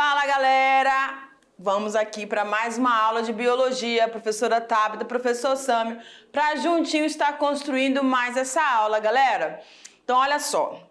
Fala, galera! Vamos aqui para mais uma aula de biologia, professora Tabita, professor Sâmio, para juntinho estar construindo mais essa aula, galera. Então, olha só,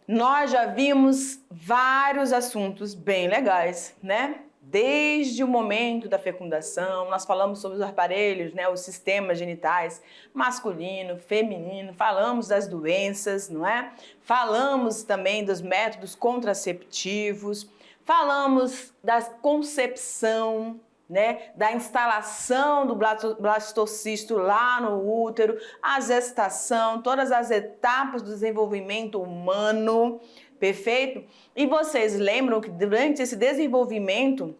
nós já vimos vários assuntos bem legais, né? Desde o momento da fecundação, nós falamos sobre os aparelhos, né, os sistemas genitais masculino, feminino, falamos das doenças, não é? Falamos também dos métodos contraceptivos, falamos da concepção, né, da instalação do blastocisto lá no útero, a gestação, todas as etapas do desenvolvimento humano. Perfeito? E vocês lembram que durante esse desenvolvimento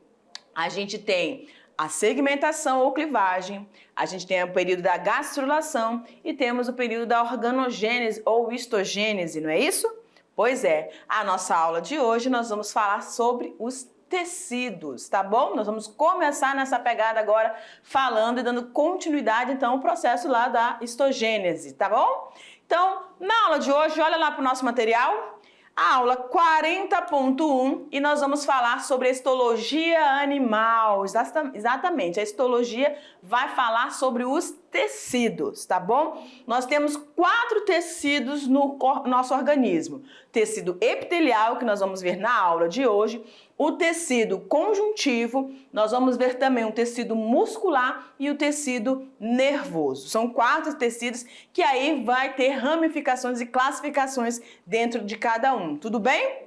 a gente tem a segmentação ou clivagem, a gente tem o período da gastrulação e temos o período da organogênese ou histogênese, não é isso? Pois é, a nossa aula de hoje nós vamos falar sobre os tecidos, tá bom? Nós vamos começar nessa pegada agora falando e dando continuidade então ao processo lá da histogênese, tá bom? Então, na aula de hoje, olha lá para o nosso material. A aula 40.1 e nós vamos falar sobre a histologia animal. Exatamente, a histologia vai falar sobre os tecidos, tá bom? Nós temos 4 tecidos no nosso organismo. Tecido epitelial, que nós vamos ver na aula de hoje, o tecido conjuntivo, nós vamos ver também o tecido muscular e o tecido nervoso. São 4 tecidos que aí vai ter ramificações e classificações dentro de cada um, tudo bem?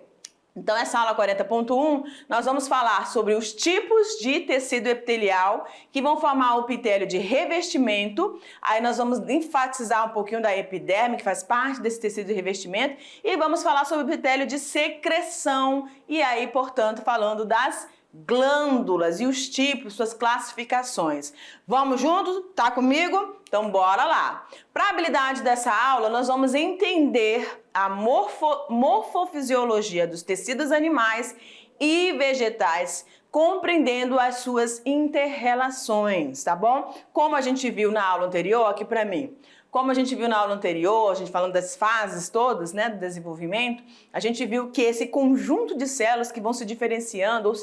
Então, essa aula 40.1, nós vamos falar sobre os tipos de tecido epitelial que vão formar o epitélio de revestimento. Aí nós vamos enfatizar um pouquinho da epiderme, que faz parte desse tecido de revestimento, e vamos falar sobre o epitélio de secreção. E aí, portanto, falando das glândulas e os tipos, suas classificações. Vamos juntos? Tá comigo? Então bora lá! Para a habilidade dessa aula, nós vamos entender a morfofisiologia dos tecidos animais e vegetais, compreendendo as suas interrelações, tá bom? Como a gente viu na aula anterior, aqui para mim. Como a gente viu na aula anterior, a gente falando das fases todas, né, do desenvolvimento, a gente viu que esse conjunto de células que vão se diferenciando, ou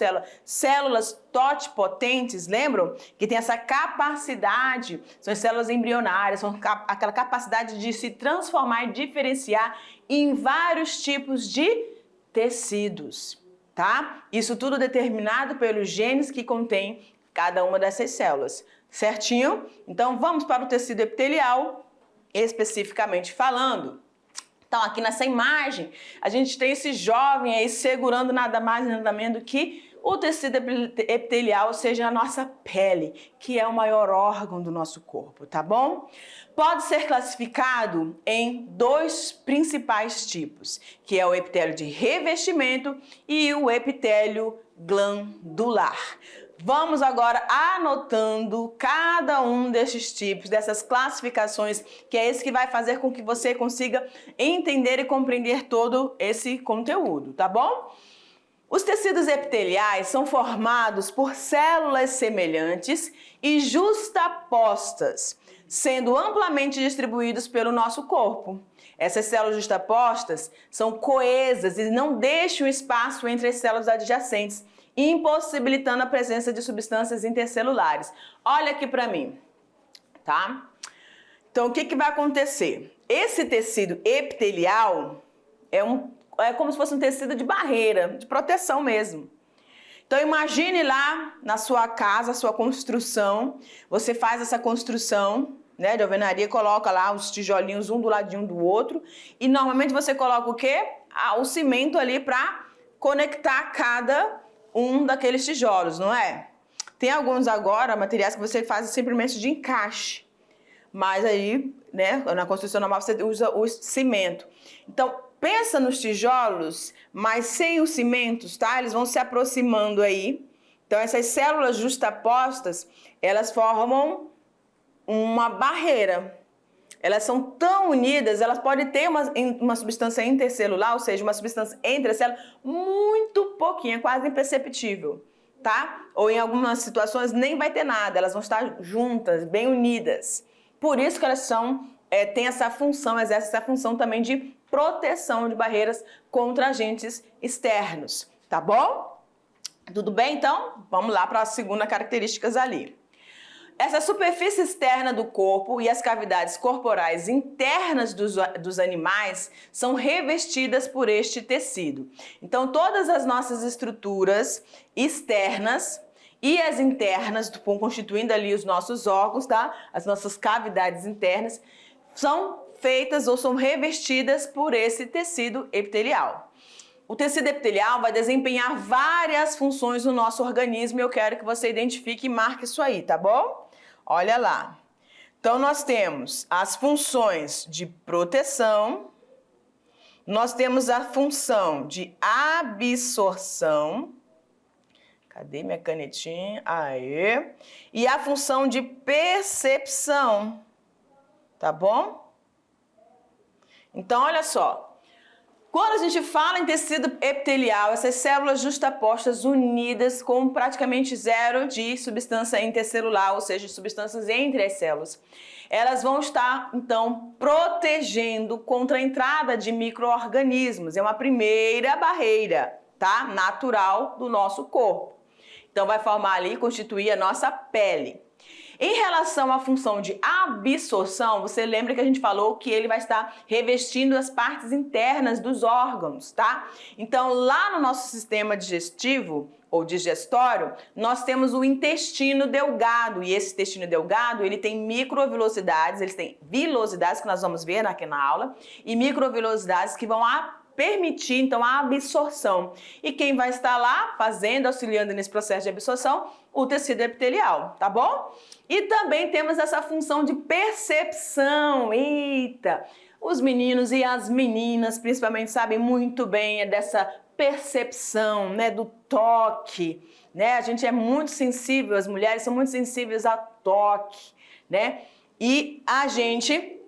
células totipotentes, lembram? Que tem essa capacidade, são as células embrionárias, são aquela capacidade de se transformar e diferenciar em vários tipos de tecidos, tá? Isso tudo determinado pelos genes que contém cada uma dessas células, certinho? Então vamos para o tecido epitelial, especificamente falando. Então, aqui nessa imagem, a gente tem esse jovem aí segurando nada mais nada menos do que o tecido epitelial, ou seja, a nossa pele, que é o maior órgão do nosso corpo, tá bom? Pode ser classificado em 2 principais tipos, que é o epitélio de revestimento e o epitélio glandular. Vamos agora anotando cada um destes tipos, dessas classificações, que é esse que vai fazer com que você consiga entender e compreender todo esse conteúdo, tá bom? Os tecidos epiteliais são formados por células semelhantes e justapostas, sendo amplamente distribuídos pelo nosso corpo. Essas células justapostas são coesas e não deixam espaço entre as células adjacentes, impossibilitando a presença de substâncias intercelulares. Olha aqui para mim, tá? Então, o que vai acontecer? Esse tecido epitelial é como se fosse um tecido de barreira, de proteção mesmo. Então, imagine lá na sua casa, a sua construção, você faz essa construção, né, de alvenaria, coloca lá os tijolinhos um do ladinho do outro e normalmente você coloca o quê? O cimento ali para conectar cada um daqueles tijolos, não é? Tem alguns agora, materiais que você faz simplesmente de encaixe, mas aí, né, na construção normal você usa o cimento. Então, pensa nos tijolos, mas sem os cimentos, tá? Eles vão se aproximando aí. Então, essas células justapostas, elas formam uma barreira. Elas são tão unidas, elas podem ter uma substância intercelular, ou seja, uma substância entre as células, muito pouquinha, quase imperceptível, tá? Ou em algumas situações nem vai ter nada, elas vão estar juntas, bem unidas. Por isso que elas têm essa função, exercem essa função também de proteção de barreiras contra agentes externos, tá bom? Tudo bem, então? Vamos lá para a segunda característica ali. Essa superfície externa do corpo e as cavidades corporais internas dos animais são revestidas por este tecido. Então, todas as nossas estruturas externas e as internas, constituindo ali os nossos órgãos, tá? As nossas cavidades internas, são feitas ou são revestidas por esse tecido epitelial. O tecido epitelial vai desempenhar várias funções no nosso organismo e eu quero que você identifique e marque isso aí, tá bom? Olha lá. Então, nós temos as funções de proteção, nós temos a função de absorção. Cadê minha canetinha? Aê! E a função de percepção, tá bom? Então, olha só. Quando a gente fala em tecido epitelial, essas células justapostas unidas com praticamente zero de substância intercelular, ou seja, substâncias entre as células, elas vão estar, então, protegendo contra a entrada de micro-organismos. É uma primeira barreira, tá? Natural do nosso corpo. Então, vai formar ali, constituir a nossa pele. Em relação à função de absorção, você lembra que a gente falou que ele vai estar revestindo as partes internas dos órgãos, tá? Então, lá no nosso sistema digestivo ou digestório, nós temos o intestino delgado, e esse intestino delgado, ele tem microvilosidades, eles têm vilosidades que nós vamos ver aqui na aula, e microvilosidades que vão permitir, então, a absorção. E quem vai estar lá fazendo, auxiliando nesse processo de absorção? O tecido epitelial, tá bom? E também temos essa função de percepção. Eita! Os meninos e as meninas, principalmente, sabem muito bem dessa percepção, né, do toque, né? A gente é muito sensível, as mulheres são muito sensíveis a toque, né? E a gente,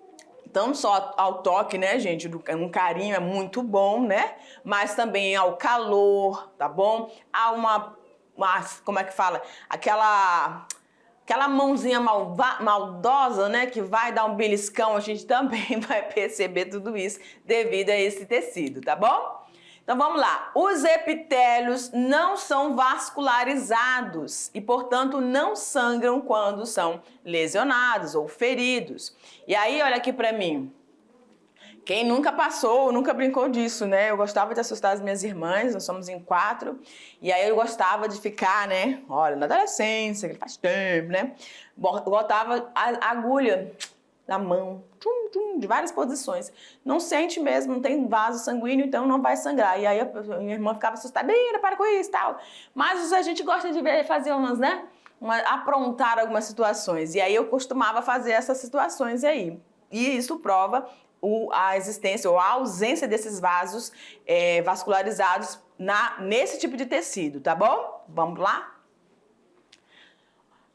não só ao toque, né, gente, um carinho é muito bom, né? Mas também ao calor, tá bom? Há uma como é que fala? Aquela mãozinha maldosa, né, que vai dar um beliscão, a gente também vai perceber tudo isso devido a esse tecido, tá bom? Então vamos lá. Os epitélios não são vascularizados e, portanto, não sangram quando são lesionados ou feridos. E aí, olha aqui pra mim. Quem nunca passou, nunca brincou disso, né? Eu gostava de assustar as minhas irmãs, nós somos em 4, e aí eu gostava de ficar, né? Olha, na adolescência, que faz tempo, né? Botava a agulha na mão, de várias posições. Não sente mesmo, não tem vaso sanguíneo, então não vai sangrar. E aí minha irmã ficava assustada, Bira, para com isso e tal. Mas a gente gosta de ver, fazer umas, né? Aprontar algumas situações. E aí eu costumava fazer essas situações aí. E isso prova a existência ou a ausência desses vasos vascularizados nesse tipo de tecido, tá bom? Vamos lá?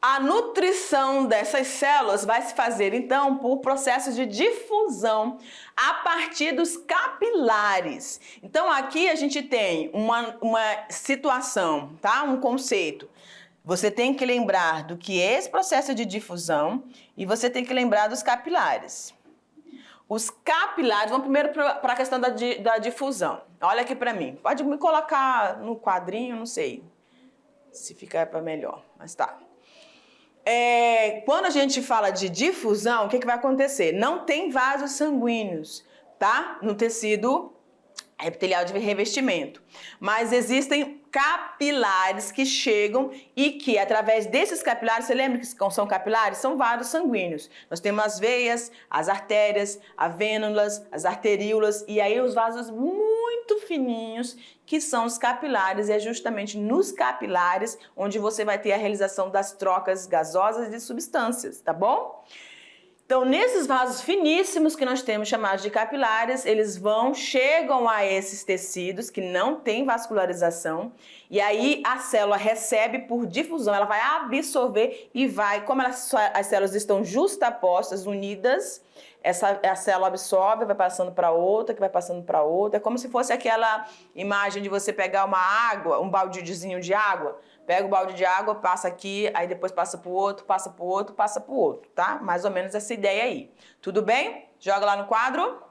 A nutrição dessas células vai se fazer, então, por processo de difusão a partir dos capilares. Então, aqui a gente tem uma situação, tá? Um conceito. Você tem que lembrar do que é esse processo de difusão e você tem que lembrar dos capilares. Os capilares, vamos primeiro para a questão da difusão. Olha aqui para mim. Pode me colocar no quadrinho, não sei se ficar para melhor, mas tá. Quando a gente fala de difusão, o que vai acontecer? Não tem vasos sanguíneos, tá? No tecido epitelial de revestimento. Mas existem capilares que chegam e que, através desses capilares, você lembra que são capilares? São vasos sanguíneos. Nós temos as veias, as artérias, as vênulas, as arteríolas e aí os vasos muito fininhos que são os capilares, e é justamente nos capilares onde você vai ter a realização das trocas gasosas de substâncias, tá bom? Então, nesses vasos finíssimos que nós temos chamados de capilares, eles chegam a esses tecidos que não têm vascularização e aí a célula recebe por difusão, ela vai absorver e vai, como as células estão justapostas, unidas, a célula absorve, vai passando para outra, que vai passando para outra. É como se fosse aquela imagem de você pegar uma água, um baldezinho de água, pega o balde de água, passa aqui, aí depois passa pro outro, passa pro outro, passa pro outro, tá? Mais ou menos essa ideia aí. Tudo bem? Joga lá no quadro.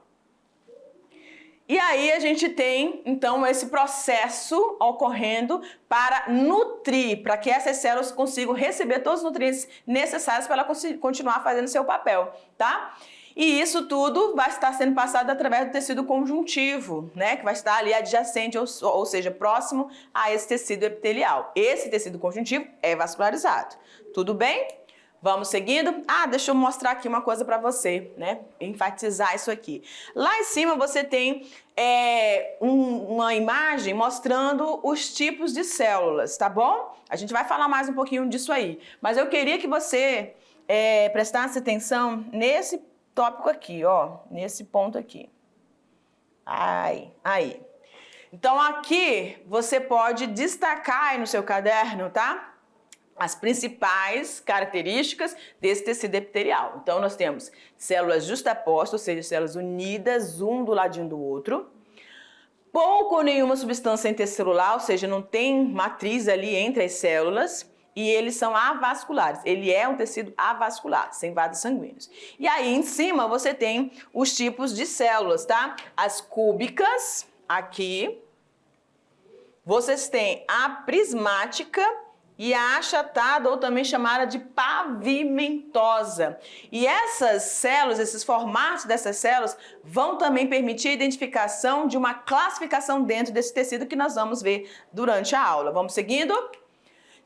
E aí a gente tem, então, esse processo ocorrendo para nutrir, para que essas células consigam receber todos os nutrientes necessários para ela continuar fazendo seu papel, tá? E isso tudo vai estar sendo passado através do tecido conjuntivo, né? Que vai estar ali adjacente, ou seja, próximo a esse tecido epitelial. Esse tecido conjuntivo é vascularizado. Tudo bem? Vamos seguindo? Ah, deixa eu mostrar aqui uma coisa para você, né? Enfatizar isso aqui. Lá em cima você tem uma imagem mostrando os tipos de células, tá bom? A gente vai falar mais um pouquinho disso aí. Mas eu queria que você prestasse atenção nesse tópico aqui, ó. Nesse ponto aqui. Aí. Então aqui você pode destacar aí no seu caderno, tá? As principais características desse tecido epitelial. Então, nós temos células justapostas, ou seja, células unidas, um do ladinho do outro. Pouco ou nenhuma substância intercelular, ou seja, não tem matriz ali entre as células. E eles são avasculares. Ele é um tecido avascular, sem vasos sanguíneos. E aí, em cima, você tem os tipos de células, tá? As cúbicas, aqui. Vocês têm a prismática e a achatada, ou também chamada de pavimentosa. E essas células, esses formatos dessas células, vão também permitir a identificação de uma classificação dentro desse tecido que nós vamos ver durante a aula. Vamos seguindo?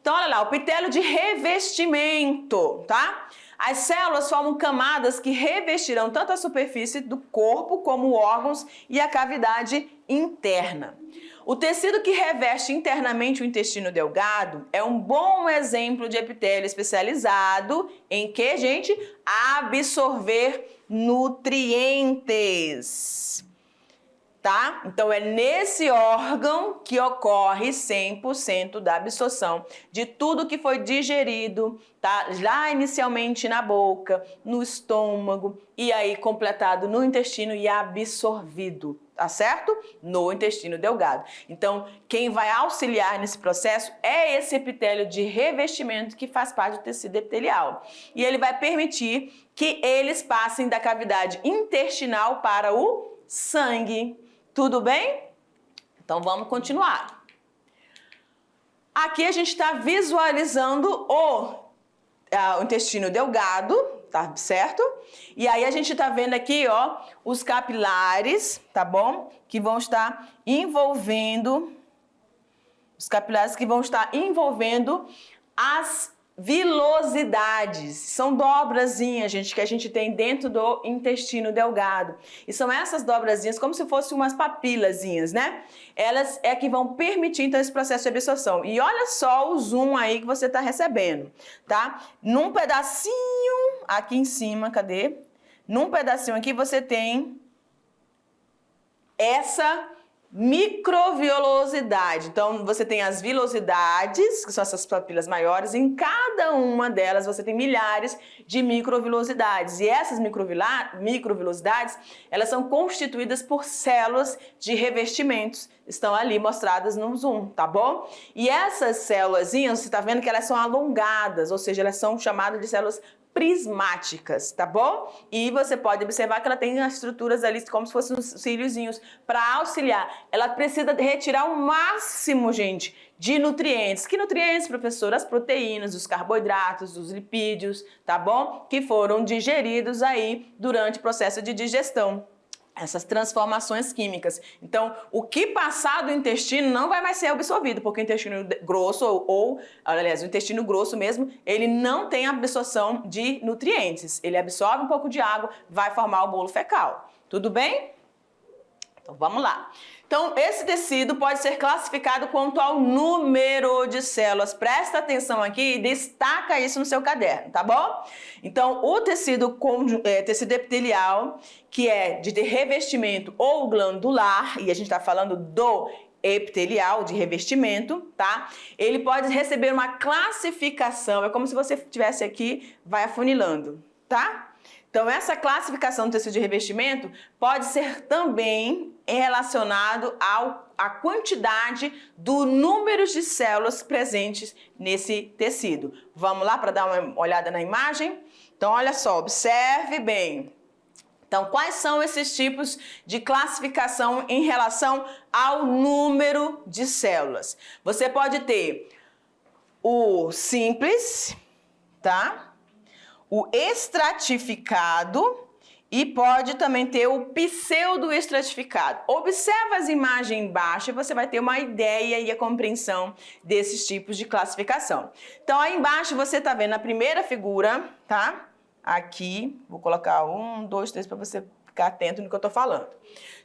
Então, olha lá, o epitélio de revestimento, tá? As células formam camadas que revestirão tanto a superfície do corpo como órgãos e a cavidade interna. O tecido que reveste internamente o intestino delgado é um bom exemplo de epitélio especializado em que, gente? Absorver nutrientes. Tá? Então é nesse órgão que ocorre 100% da absorção de tudo que foi digerido, tá? Lá inicialmente na boca, no estômago e aí completado no intestino e absorvido, tá certo? No intestino delgado. Então, quem vai auxiliar nesse processo é esse epitélio de revestimento que faz parte do tecido epitelial. E ele vai permitir que eles passem da cavidade intestinal para o sangue. Tudo bem? Então vamos continuar. Aqui a gente está visualizando o intestino delgado, tá certo? E aí a gente está vendo aqui, ó, os capilares, tá bom? Que vão estar envolvendo, as vilosidades. São dobrazinhas, gente, que a gente tem dentro do intestino delgado. E são essas dobrazinhas como se fossem umas papilazinhas, né? Elas é que vão permitir, então, esse processo de absorção. E olha só o zoom aí que você está recebendo, tá? Num pedacinho aqui em cima, cadê? Num pedacinho aqui você tem essa microvilosidade. Então, você tem as vilosidades, que são essas papilas maiores, e em cada uma delas você tem milhares de microvilosidades. E essas microvilosidades, elas são constituídas por células de revestimentos, estão ali mostradas no zoom, tá bom? E essas células, você tá vendo que elas são alongadas, ou seja, elas são chamadas de células prismáticas, tá bom? E você pode observar que ela tem as estruturas ali como se fossem uns cíliozinhos para auxiliar. Ela precisa retirar o máximo, gente, de nutrientes. Que nutrientes, professor? As proteínas, os carboidratos, os lipídios, tá bom? Que foram digeridos aí durante o processo de digestão. Essas transformações químicas. Então, o que passar do intestino não vai mais ser absorvido, porque o intestino grosso, aliás, o intestino grosso mesmo, ele não tem absorção de nutrientes. Ele absorve um pouco de água, vai formar o bolo fecal. Tudo bem? Então, vamos lá. Então, esse tecido pode ser classificado quanto ao número de células. Presta atenção aqui e destaca isso no seu caderno, tá bom? Então, o tecido epitelial, que é de revestimento ou glandular, e a gente está falando do epitelial, de revestimento, tá? Ele pode receber uma classificação, é como se você estivesse aqui, vai afunilando, tá? Então, essa classificação do tecido de revestimento pode ser também relacionado à quantidade do número de células presentes nesse tecido. Vamos lá para dar uma olhada na imagem? Então, olha só, observe bem. Então, quais são esses tipos de classificação em relação ao número de células? Você pode ter o simples, tá? O estratificado e pode também ter o pseudoestratificado. Observa as imagens embaixo e você vai ter uma ideia e a compreensão desses tipos de classificação. Então, aí embaixo você tá vendo a primeira figura, tá? Aqui, vou colocar 1, 2, 3 para você ficar atento no que eu tô falando.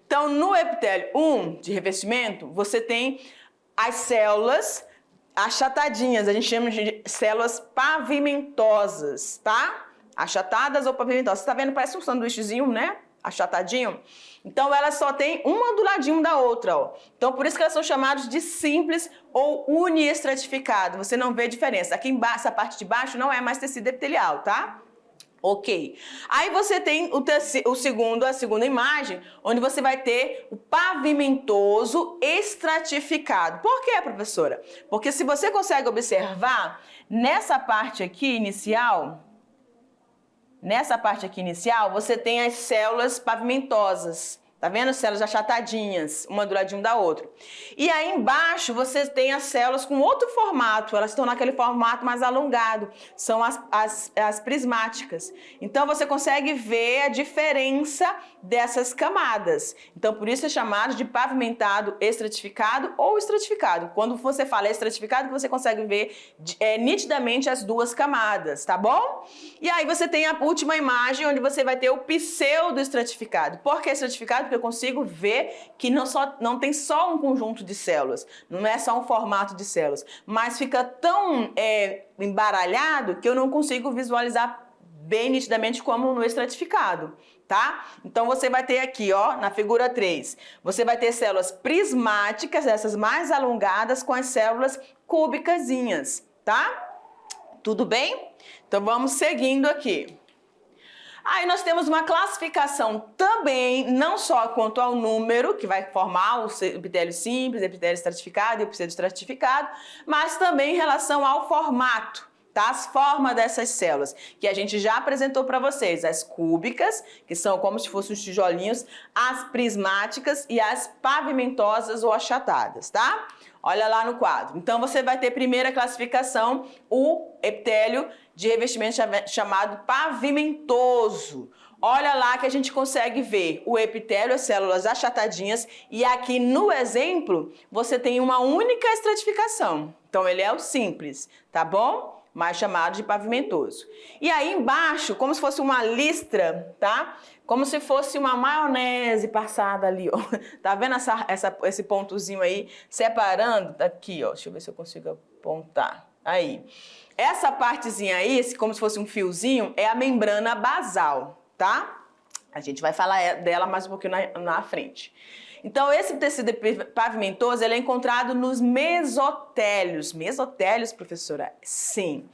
Então, no epitélio 1 de revestimento, você tem as células achatadinhas, a gente chama de células pavimentosas, tá? Achatadas ou pavimentosas. Você tá vendo? Parece um sanduíchezinho, né? Achatadinho. Então, elas só tem uma do ladinho da outra, ó. Então, por isso que elas são chamadas de simples ou uniestratificado. Você não vê diferença. Aqui embaixo, essa parte de baixo não é mais tecido epitelial, tá? Ok. Aí você tem a segunda imagem, onde você vai ter o pavimentoso estratificado. Por quê, professora? Porque se você consegue observar, nessa parte aqui inicial, você tem as células pavimentosas. Tá vendo? Células achatadinhas, uma do ladinho da outra. E aí embaixo você tem as células com outro formato, elas estão naquele formato mais alongado, são as prismáticas. Então você consegue ver a diferença dessas camadas. Então por isso é chamado de pavimentado estratificado ou estratificado. Quando você fala estratificado, você consegue ver nitidamente as duas camadas, tá bom? E aí você tem a última imagem onde você vai ter o pseudoestratificado. Por que estratificado? Porque eu consigo ver que não tem só um conjunto de células, não é só um formato de células, mas fica tão embaralhado que eu não consigo visualizar bem nitidamente como no estratificado, tá? Então você vai ter aqui, ó, na figura 3, você vai ter células prismáticas, essas mais alongadas, com as células cúbicazinhas, tá? Tudo bem? Então vamos seguindo aqui. Aí nós temos uma classificação também, não só quanto ao número, que vai formar o epitélio simples, epitélio estratificado e o pseudoestratificado, mas também em relação ao formato, tá? As formas dessas células, que a gente já apresentou para vocês, as cúbicas, que são como se fossem os tijolinhos, as prismáticas e as pavimentosas ou achatadas, tá? Olha lá no quadro. Então você vai ter primeira classificação, o epitélio de revestimento chamado pavimentoso. Olha lá que a gente consegue ver o epitélio, as células achatadinhas, e aqui no exemplo você tem uma única estratificação. Então ele é o simples, tá bom? Mais chamado de pavimentoso. E aí embaixo, como se fosse uma listra, tá? Como se fosse uma maionese passada ali, ó. Tá vendo esse pontozinho aí separando? Aqui, ó. Deixa eu ver se eu consigo apontar. Aí. Essa partezinha aí, como se fosse um fiozinho, é a membrana basal, tá? A gente vai falar dela mais um pouquinho na frente. Então, esse tecido pavimentoso, ele é encontrado nos mesotélios. Mesotélios, professora? Sim.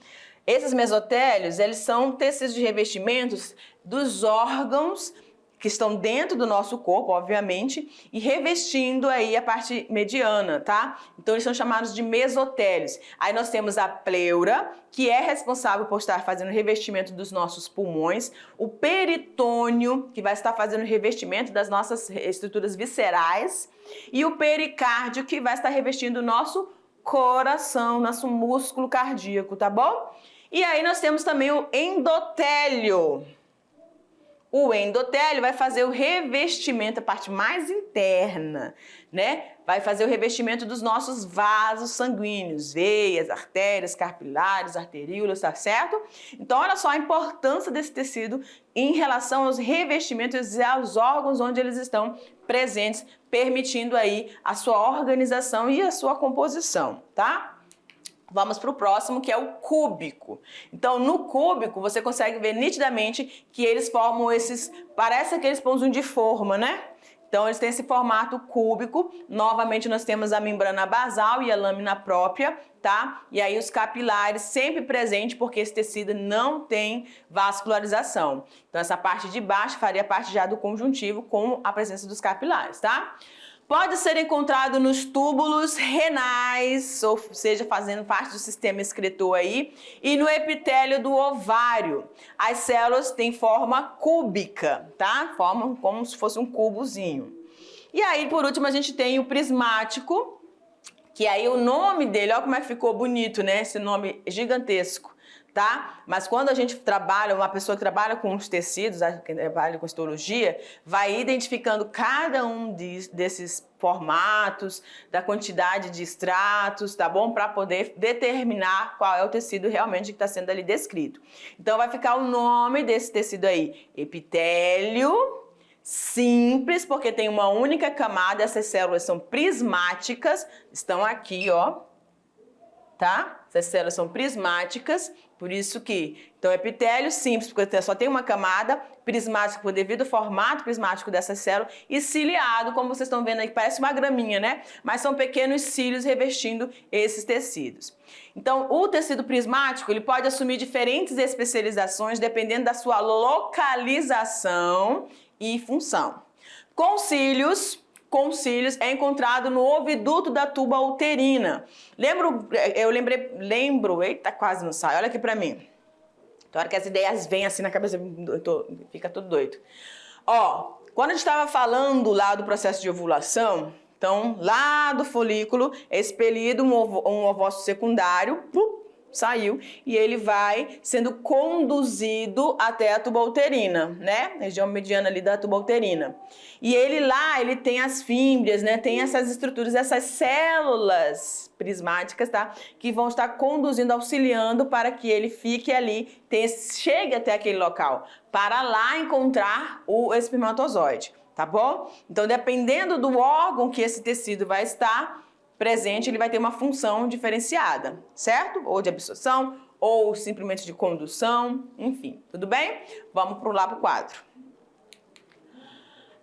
Esses mesotélios, eles são tecidos de revestimentos dos órgãos que estão dentro do nosso corpo, obviamente, e revestindo aí a parte mediana, tá? Então, eles são chamados de mesotélios. Aí nós temos a pleura, que é responsável por estar fazendo o revestimento dos nossos pulmões, o peritônio, que vai estar fazendo o revestimento das nossas estruturas viscerais, e o pericárdio, que vai estar revestindo o nosso coração, nosso músculo cardíaco, tá bom? E aí nós temos também o endotélio. O endotélio vai fazer o revestimento, a parte mais interna, né? Vai fazer o revestimento dos nossos vasos sanguíneos, veias, artérias, capilares, arteríolas, tá certo? Então, olha só a importância desse tecido em relação aos revestimentos e aos órgãos onde eles estão presentes, permitindo aí a sua organização e a sua composição, tá? Vamos para o próximo, que é o cúbico. Então, no cúbico, você consegue ver nitidamente que eles formam parece aqueles pãozinhos de forma, né? Então, eles têm esse formato cúbico. Novamente, nós temos a membrana basal e a lâmina própria, tá? E aí, os capilares sempre presentes, porque esse tecido não tem vascularização. Então, essa parte de baixo faria parte já do conjuntivo com a presença dos capilares, tá? Pode ser encontrado nos túbulos renais, ou seja, fazendo parte do sistema excretor aí, e no epitélio do ovário. As células têm forma cúbica, tá? Formam como se fosse um cubozinho. E aí, por último, a gente tem o prismático, que aí o nome dele, olha como é que ficou bonito, né? Esse nome gigantesco, tá? Mas quando a gente trabalha, uma pessoa que trabalha com os tecidos, que trabalha com histologia, vai identificando cada um desses formatos, da quantidade de estratos, tá bom? Para poder determinar qual é o tecido realmente que está sendo ali descrito. Então vai ficar o nome desse tecido aí, epitélio simples, porque tem uma única camada, essas células são prismáticas, estão aqui, ó, tá? Essas células são prismáticas, por isso que, então, epitélio simples, porque só tem uma camada, prismático por devido ao formato prismático dessa célula, e ciliado, como vocês estão vendo aí, que parece uma graminha, né? Mas são pequenos cílios revestindo esses tecidos. Então, o tecido prismático, ele pode assumir diferentes especializações, dependendo da sua localização e função. Com cílios é encontrado no oviduto da tuba uterina. Lembro, eita, quase não sai, olha aqui pra mim. Então, hora que as ideias vêm assim na cabeça, fica tudo doido. Ó, quando a gente estava falando lá do processo de ovulação, então, lá do folículo é expelido um ovócito secundário, saiu, e ele vai sendo conduzido até a tuba uterina, né? Região mediana ali da tuba uterina. E ele tem as fímbrias, né? Tem essas estruturas, essas células prismáticas, tá? Que vão estar conduzindo, auxiliando para que ele fique ali, chegue até aquele local, para lá encontrar o espermatozoide, tá bom? Então, dependendo do órgão que esse tecido vai estar presente, ele vai ter uma função diferenciada, certo? Ou de absorção, ou simplesmente de condução, enfim, tudo bem? Vamos lá para o quadro.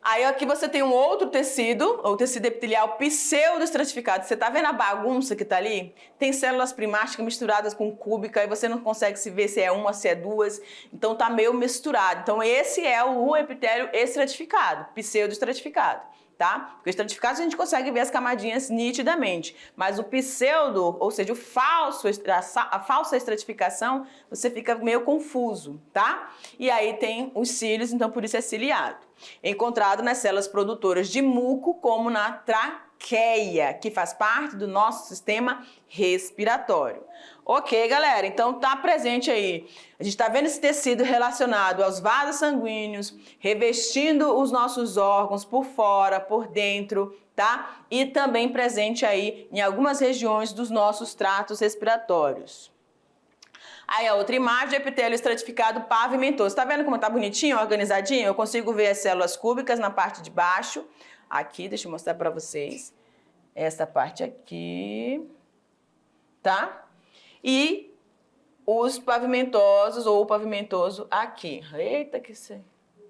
Aí aqui você tem um outro tecido, o tecido epitelial pseudoestratificado. Você tá vendo a bagunça que tá ali? Tem células primáticas misturadas com cúbica e você não consegue se ver se é uma, se é duas. Então tá meio misturado. Então esse é o epitélio estratificado, pseudoestratificado. Tá? Porque o estratificado a gente consegue ver as camadinhas nitidamente, mas o pseudo, ou seja, a falsa estratificação, você fica meio confuso, tá? E aí tem os cílios, então por isso é ciliado. Encontrado nas células produtoras de muco, como na traqueia, que faz parte do nosso sistema respiratório. Ok, galera, então tá presente aí. A gente tá vendo esse tecido relacionado aos vasos sanguíneos, revestindo os nossos órgãos por fora, por dentro, tá? E também presente aí em algumas regiões dos nossos tratos respiratórios. Aí a outra imagem, epitélio estratificado pavimentoso. Tá vendo como tá bonitinho, organizadinho? Eu consigo ver as células cúbicas na parte de baixo. Aqui, deixa eu mostrar para vocês. Essa parte aqui, tá? E os pavimentosos ou o pavimentoso aqui. Eita, que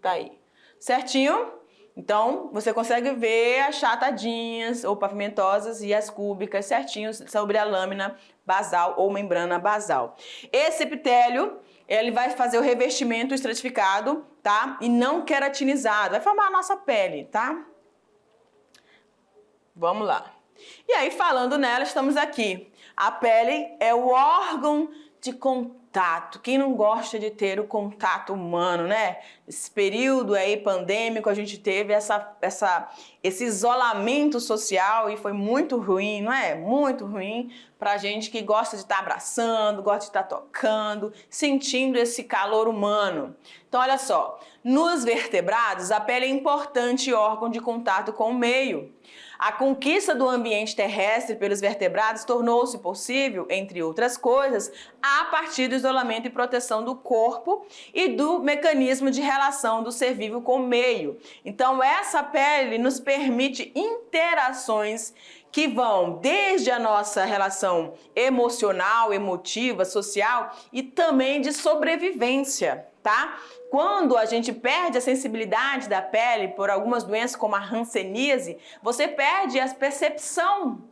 tá aí. Certinho? Então, você consegue ver as chatadinhas ou pavimentosas e as cúbicas certinhos sobre a lâmina basal ou membrana basal. Esse epitélio, ele vai fazer o revestimento estratificado, tá? E não queratinizado. Vai formar a nossa pele, tá? Vamos lá. E aí, falando nela, estamos aqui. A pele é o órgão de contato. Quem não gosta de ter o contato humano, né? Esse período aí pandêmico, a gente teve esse isolamento social e foi muito ruim, não é? Muito ruim pra gente que gosta de estar abraçando, gosta de estar tocando, sentindo esse calor humano. Então, olha só, nos vertebrados, a pele é importante órgão de contato com o meio. A conquista do ambiente terrestre pelos vertebrados tornou-se possível, entre outras coisas, a partir do isolamento e proteção do corpo e do mecanismo de relação do ser vivo com o meio. Então, essa pele nos permite interações que vão desde a nossa relação emocional, emotiva, social e também de sobrevivência, tá? Quando a gente perde a sensibilidade da pele por algumas doenças como a hanseníase, você perde a percepção,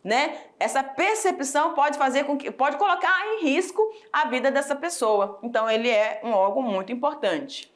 né? Essa percepção pode fazer com que pode colocar em risco a vida dessa pessoa. Então ele é um órgão muito importante.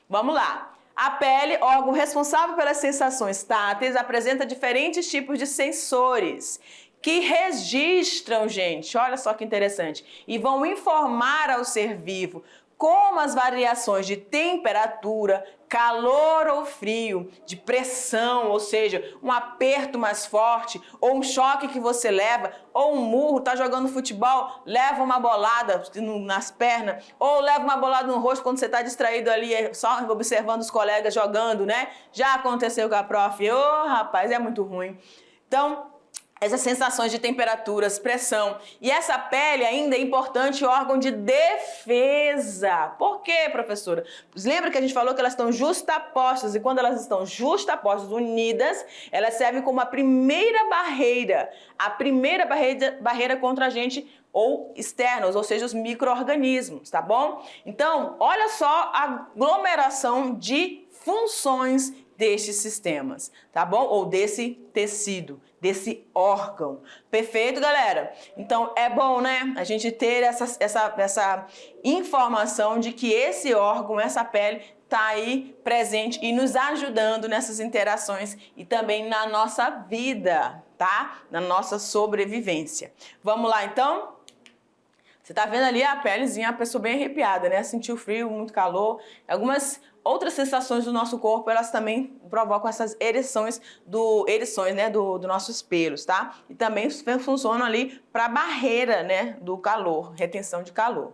Vamos lá. A pele, órgão responsável pelas sensações táteis, apresenta diferentes tipos de sensores que registram, gente, olha só que interessante, e vão informar ao ser vivo como as variações de temperatura, calor ou frio, de pressão, ou seja, um aperto mais forte, ou um choque que você leva, ou um murro, tá jogando futebol, leva uma bolada nas pernas, ou leva uma bolada no rosto quando você tá distraído ali, só observando os colegas jogando, né? Já aconteceu com a prof. Ô, rapaz, é muito ruim. Então, essas sensações de temperaturas, pressão. E essa pele ainda é importante órgão de defesa. Por quê, professora? Lembra que a gente falou que elas estão justapostas, e quando elas estão justapostas, unidas, elas servem como a primeira barreira contra agentes ou externos, ou seja, os micro-organismos, tá bom? Então, olha só a aglomeração de funções destes sistemas, tá bom? Ou desse tecido, desse órgão. Perfeito, galera? Então, é bom, né? A gente ter essa informação de que esse órgão, essa pele, tá aí presente e nos ajudando nessas interações e também na nossa vida, tá? Na nossa sobrevivência. Vamos lá, então? Você tá vendo ali a pelezinha, a pessoa bem arrepiada, né? Sentiu frio, muito calor. Algumas outras sensações do nosso corpo, elas também provocam essas erições, né, do nossos pelos, tá? E também funcionam ali para barreira, né, do calor, retenção de calor.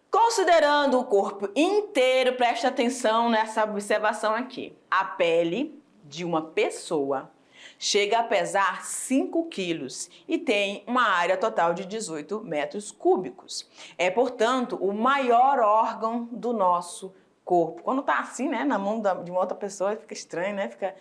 Considerando o corpo inteiro, preste atenção nessa observação aqui. A pele de uma pessoa chega a pesar 5 quilos e tem uma área total de 18 metros cúbicos. É, portanto, o maior órgão do nosso corpo. Quando tá assim, né, na mão de uma outra pessoa, fica estranho, né? Fica,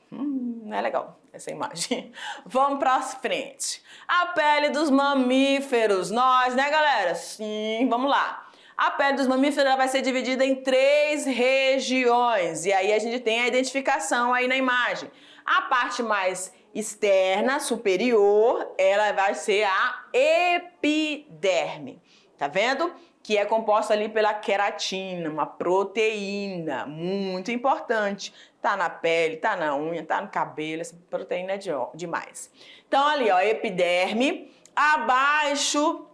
não é legal essa imagem. Vamos para frente. A pele dos mamíferos. Nós, né, galera? Sim, vamos lá. A pele dos mamíferos vai ser dividida em 3 regiões. E aí a gente tem a identificação aí na imagem. A parte mais externa, superior, ela vai ser a epiderme. Tá vendo? Que é composta ali pela queratina, uma proteína muito importante. Tá na pele, tá na unha, tá no cabelo, essa proteína é demais. Então ali, ó, epiderme. Abaixo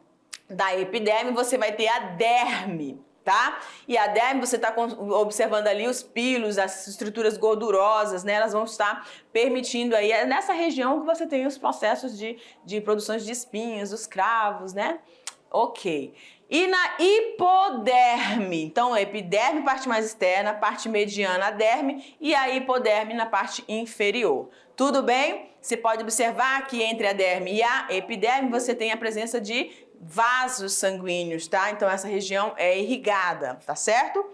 da epiderme você vai ter a derme, tá? E a derme, você tá observando ali os pilos, as estruturas gordurosas, né? Elas vão estar permitindo aí, é nessa região que você tem os processos de produções de espinhos, os cravos, né? Ok. E na hipoderme, então a epiderme, parte mais externa, parte mediana, a derme, e a hipoderme na parte inferior. Tudo bem? Você pode observar que entre a derme e a epiderme você tem a presença de vasos sanguíneos, tá? Então essa região é irrigada, tá certo?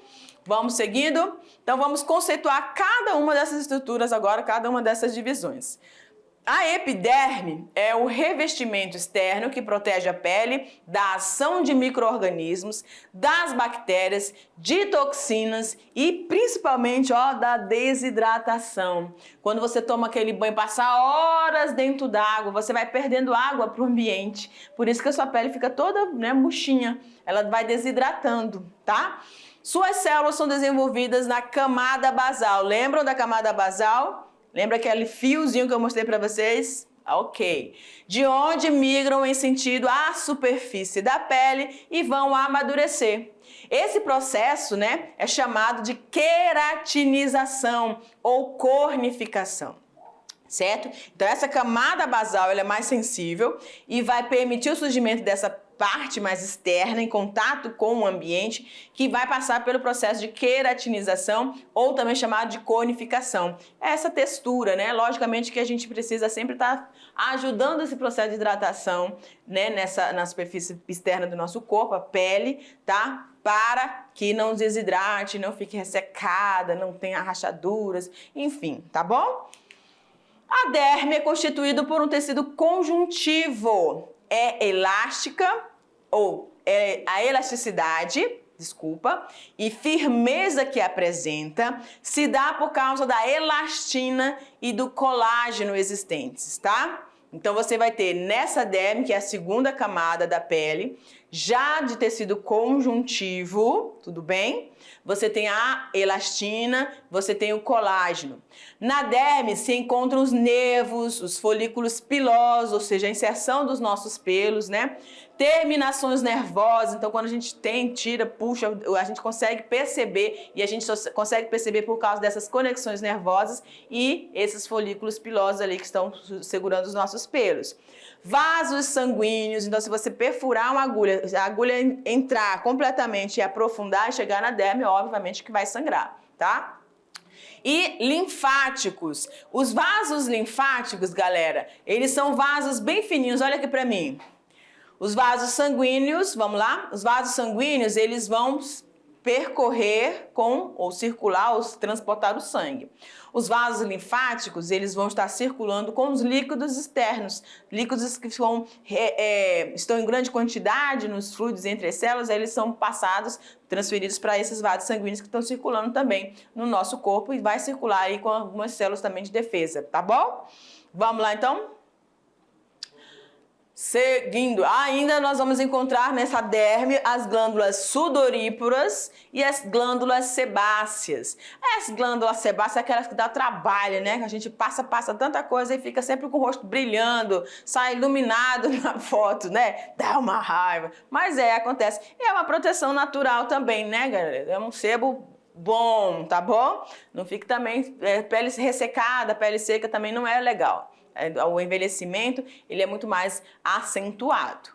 Vamos seguindo? Então vamos conceituar cada uma dessas estruturas agora, cada uma dessas divisões. A epiderme é o revestimento externo que protege a pele da ação de micro-organismos, das bactérias, de toxinas e principalmente, ó, da desidratação. Quando você toma aquele banho, passa horas dentro d'água, você vai perdendo água para o ambiente. Por isso que a sua pele fica toda, né, murchinha. Ela vai desidratando, tá? Suas células são desenvolvidas na camada basal. Lembram da camada basal? Lembra aquele fiozinho que eu mostrei para vocês? Ok. De onde migram em sentido à superfície da pele e vão amadurecer. Esse processo, né, é chamado de queratinização ou cornificação. Certo? Então essa camada basal ela é mais sensível e vai permitir o surgimento dessa parte mais externa em contato com o ambiente que vai passar pelo processo de queratinização ou também chamado de cornificação. É essa textura, né? Logicamente que a gente precisa sempre estar ajudando esse processo de hidratação, né, na superfície externa do nosso corpo, a pele, tá? Para que não desidrate, não fique ressecada, não tenha rachaduras, enfim, tá bom? A derme é constituído por um tecido conjuntivo. É elástica, ou é a elasticidade, e firmeza que apresenta se dá por causa da elastina e do colágeno existentes, tá? Então você vai ter nessa derme, que é a segunda camada da pele, Já de tecido conjuntivo, tudo bem? Você tem a elastina, você tem o colágeno. Na derme se encontram os nervos, os folículos pilosos, ou seja, a inserção dos nossos pelos, né? Terminações nervosas, então quando a gente tira, puxa, a gente consegue perceber, e a gente só consegue perceber por causa dessas conexões nervosas e esses folículos pilosos ali que estão segurando os nossos pelos. Vasos sanguíneos, então se você perfurar uma agulha, se a agulha entrar completamente e aprofundar e chegar na derme, obviamente que vai sangrar, tá? E linfáticos. Os vasos linfáticos, galera, eles são vasos bem fininhos, olha aqui pra mim. Os vasos sanguíneos, vamos lá? Os vasos sanguíneos, eles vão percorrer ou circular ou transportar o sangue. Os vasos linfáticos, eles vão estar circulando com os líquidos externos, líquidos que estão em grande quantidade nos fluidos entre as células, eles são passados, transferidos para esses vasos sanguíneos que estão circulando também no nosso corpo e vai circular aí com algumas células também de defesa, tá bom? Vamos lá então? Seguindo, ainda nós vamos encontrar nessa derme as glândulas sudoríparas e as glândulas sebáceas. As glândulas sebáceas são aquelas que dá trabalho, né? Que a gente passa tanta coisa e fica sempre com o rosto brilhando, sai iluminado na foto, né? Dá uma raiva. Mas acontece. E é uma proteção natural também, né, galera? É um sebo bom, tá bom? Não fique também, pele ressecada, pele seca também não é legal. O envelhecimento, ele é muito mais acentuado.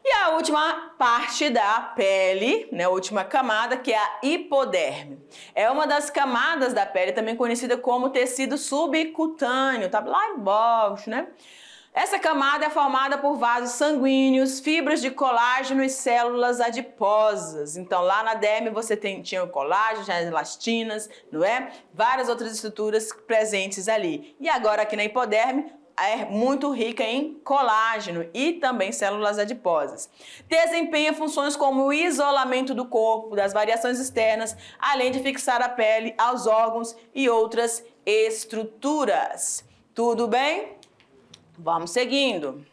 E a última parte da pele, né, a última camada, que é a hipoderme. É uma das camadas da pele, também conhecida como tecido subcutâneo, tá lá embaixo, né? Essa camada é formada por vasos sanguíneos, fibras de colágeno e células adiposas. Então, lá na derme você tinha o colágeno, as elastinas, não é? Várias outras estruturas presentes ali. E agora aqui na hipoderme é muito rica em colágeno e também células adiposas. Desempenha funções como o isolamento do corpo, das variações externas, além de fixar a pele aos órgãos e outras estruturas. Tudo bem? Vamos seguindo.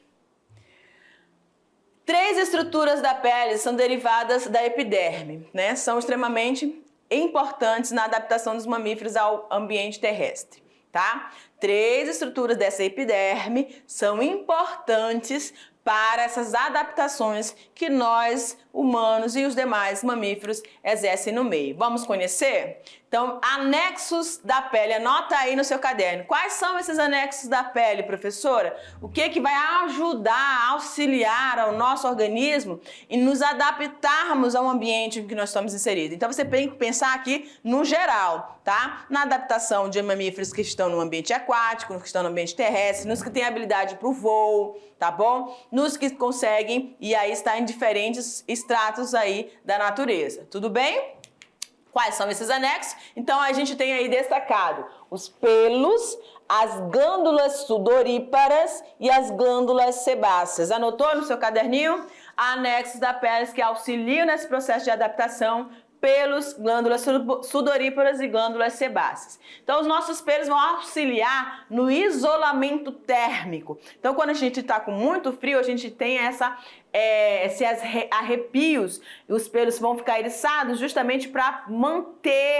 3 estruturas da pele são derivadas da epiderme, né? São extremamente importantes na adaptação dos mamíferos ao ambiente terrestre, tá? 3 estruturas dessa epiderme são importantes para essas adaptações que nós, humanos e os demais mamíferos exercem no meio. Vamos conhecer? Então, anexos da pele, anota aí no seu caderno. Quais são esses anexos da pele, professora? O que vai ajudar, auxiliar ao nosso organismo e nos adaptarmos ao ambiente em que nós estamos inseridos? Então, você tem que pensar aqui no geral, tá? Na adaptação de mamíferos que estão no ambiente aquático, nos que estão no ambiente terrestre, nos que têm habilidade para o voo, tá bom? Nos que conseguem, e aí está em diferentes estratos aí da natureza, tudo bem? Quais são esses anexos? Então, a gente tem aí destacado os pelos, as glândulas sudoríparas e as glândulas sebáceas. Anotou no seu caderninho? Anexos da pele que auxiliam nesse processo de adaptação, pelos, glândulas sudoríparas e glândulas sebáceas. Então, os nossos pelos vão auxiliar no isolamento térmico. Então, quando a gente está com muito frio, a gente tem esses arrepios, e os pelos vão ficar eriçados justamente para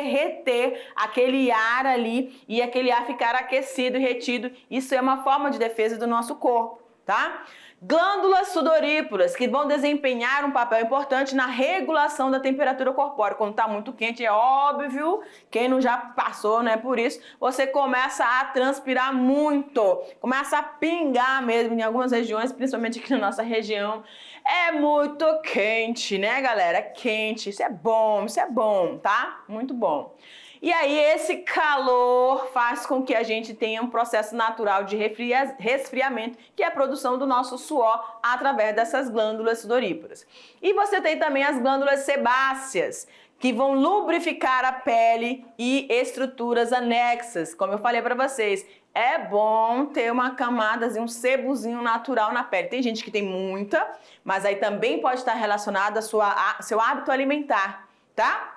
reter aquele ar ali e aquele ar ficar aquecido e retido. Isso é uma forma de defesa do nosso corpo, tá? Glândulas sudoríparas, que vão desempenhar um papel importante na regulação da temperatura corpórea. Quando está muito quente, é óbvio, quem não já passou, né, por isso, você começa a transpirar muito, começa a pingar mesmo em algumas regiões, principalmente aqui na nossa região. É muito quente, né, galera? É quente, isso é bom, tá? Muito bom. E aí esse calor faz com que a gente tenha um processo natural de resfriamento, que é a produção do nosso suor através dessas glândulas sudoríparas. E você tem também as glândulas sebáceas, que vão lubrificar a pele e estruturas anexas. Como eu falei para vocês, é bom ter uma camada, um sebozinho natural na pele. Tem gente que tem muita, mas aí também pode estar relacionado ao seu hábito alimentar, tá?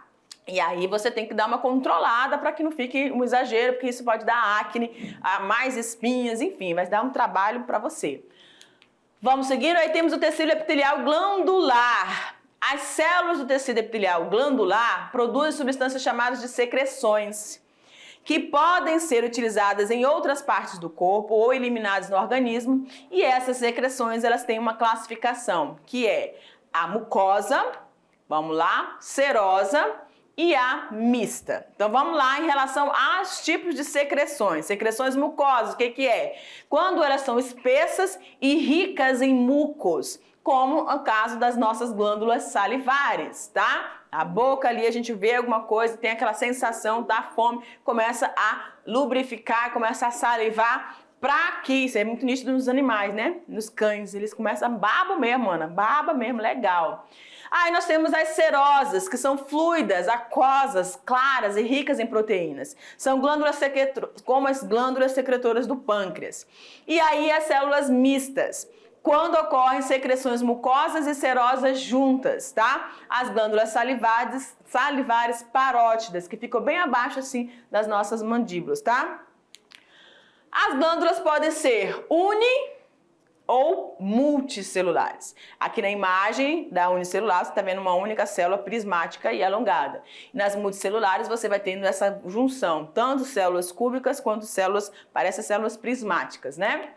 E aí você tem que dar uma controlada para que não fique um exagero, porque isso pode dar acne, mais espinhas, enfim, vai dar um trabalho para você. Vamos seguindo, aí temos o tecido epitelial glandular. As células do tecido epitelial glandular produzem substâncias chamadas de secreções, que podem ser utilizadas em outras partes do corpo ou eliminadas no organismo, e essas secreções elas têm uma classificação, que é a mucosa, vamos lá, serosa e a mista. Então vamos lá em relação aos tipos de secreções. Secreções mucosas, o que é? Quando elas são espessas e ricas em mucos, como o caso das nossas glândulas salivares, tá? A boca ali a gente vê alguma coisa, tem aquela sensação da fome, começa a lubrificar, começa a salivar. Pra que? Isso é muito nítido nos animais, né? Nos cães, eles começam a baba mesmo, Ana, baba mesmo, legal. Aí nós temos as serosas, que são fluidas, aquosas, claras e ricas em proteínas. São glândulas como as glândulas secretoras do pâncreas. E aí as células mistas, quando ocorrem secreções mucosas e serosas juntas, tá? As glândulas salivares parótidas, que ficam bem abaixo assim das nossas mandíbulas, tá? As glândulas podem ser ou multicelulares. Aqui na imagem da unicelular você está vendo uma única célula prismática e alongada. Nas multicelulares você vai tendo essa junção, tanto células cúbicas quanto parecem células prismáticas, né?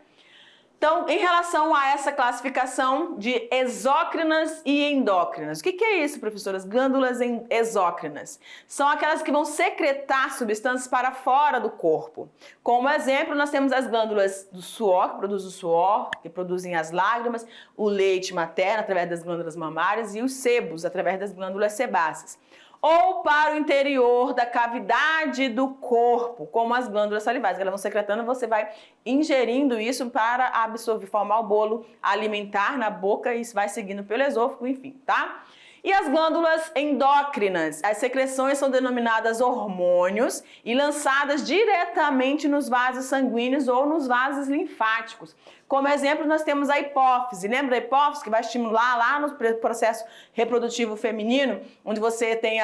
Então, em relação a essa classificação de exócrinas e endócrinas, o que é isso, professoras? Glândulas exócrinas são aquelas que vão secretar substâncias para fora do corpo. Como exemplo, nós temos as glândulas do suor, que produzem o suor, que produzem as lágrimas, o leite materno, através das glândulas mamárias, e os sebos, através das glândulas sebáceas. Ou para o interior da cavidade do corpo, como as glândulas salivares, que elas vão secretando, você vai ingerindo isso para absorver, formar o bolo alimentar na boca e isso vai seguindo pelo esôfago, enfim, tá? E as glândulas endócrinas, as secreções são denominadas hormônios e lançadas diretamente nos vasos sanguíneos ou nos vasos linfáticos. Como exemplo, nós temos a hipófise. Lembra da hipófise que vai estimular lá no processo reprodutivo feminino, onde você tem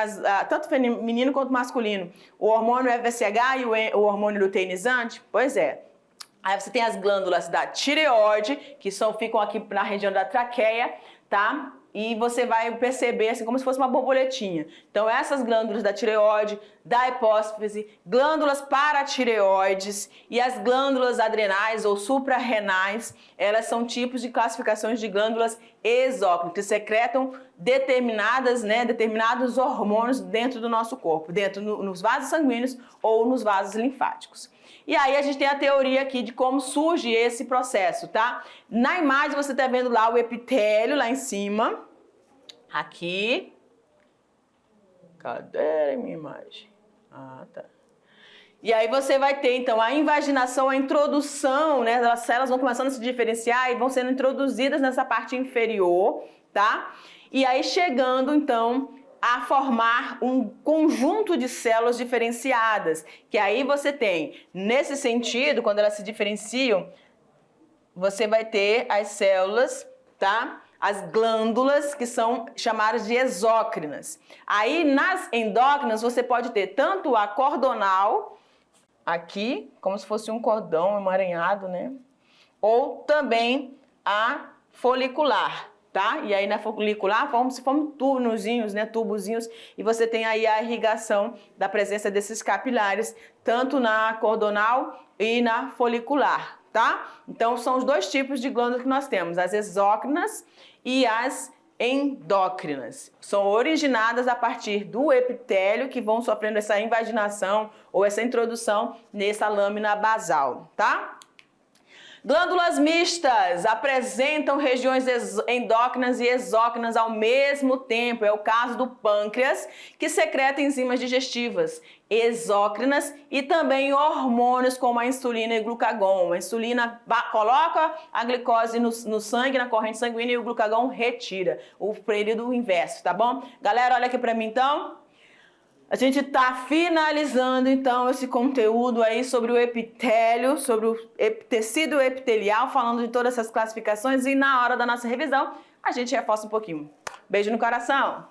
tanto feminino quanto masculino, o hormônio FSH e o hormônio luteinizante? Pois é. Aí você tem as glândulas da tireoide, que ficam aqui na região da traqueia, tá? E você vai perceber assim como se fosse uma borboletinha. Então essas glândulas da tireoide, da hipófise, glândulas paratireoides e as glândulas adrenais ou suprarrenais, elas são tipos de classificações de glândulas exócrinas, que secretam determinados hormônios dentro do nosso corpo, nos vasos sanguíneos ou nos vasos linfáticos. E aí a gente tem a teoria aqui de como surge esse processo, tá? Na imagem você está vendo lá o epitélio lá em cima. Aqui. Cadê a minha imagem? Ah, tá. E aí você vai ter, então, a invaginação, a introdução, né? As células vão começando a se diferenciar e vão sendo introduzidas nessa parte inferior, tá? E aí chegando, então, a formar um conjunto de células diferenciadas, que aí você tem, nesse sentido, quando elas se diferenciam, você vai ter as células, tá? As glândulas, que são chamadas de exócrinas. Aí, nas endócrinas, você pode ter tanto a cordonal, aqui, como se fosse um cordão emaranhado, né? Ou também a folicular. Tá? E aí na folicular se formam tubuzinhos, né? Tubozinhos, e você tem aí a irrigação da presença desses capilares, tanto na cordonal e na folicular, tá? Então são os dois tipos de glândulas que nós temos, as exócrinas e as endócrinas. São originadas a partir do epitélio, que vão sofrendo essa invaginação ou essa introdução nessa lâmina basal, tá? Glândulas mistas apresentam regiões endócrinas e exócrinas ao mesmo tempo. É o caso do pâncreas, que secreta enzimas digestivas exócrinas e também hormônios como a insulina e o glucagon. A insulina coloca a glicose no sangue, na corrente sanguínea, e o glucagon retira. O período inverso, tá bom? Galera, olha aqui pra mim então. A gente está finalizando, então, esse conteúdo aí sobre o epitélio, sobre o tecido epitelial, falando de todas essas classificações, e na hora da nossa revisão, a gente reforça um pouquinho. Beijo no coração!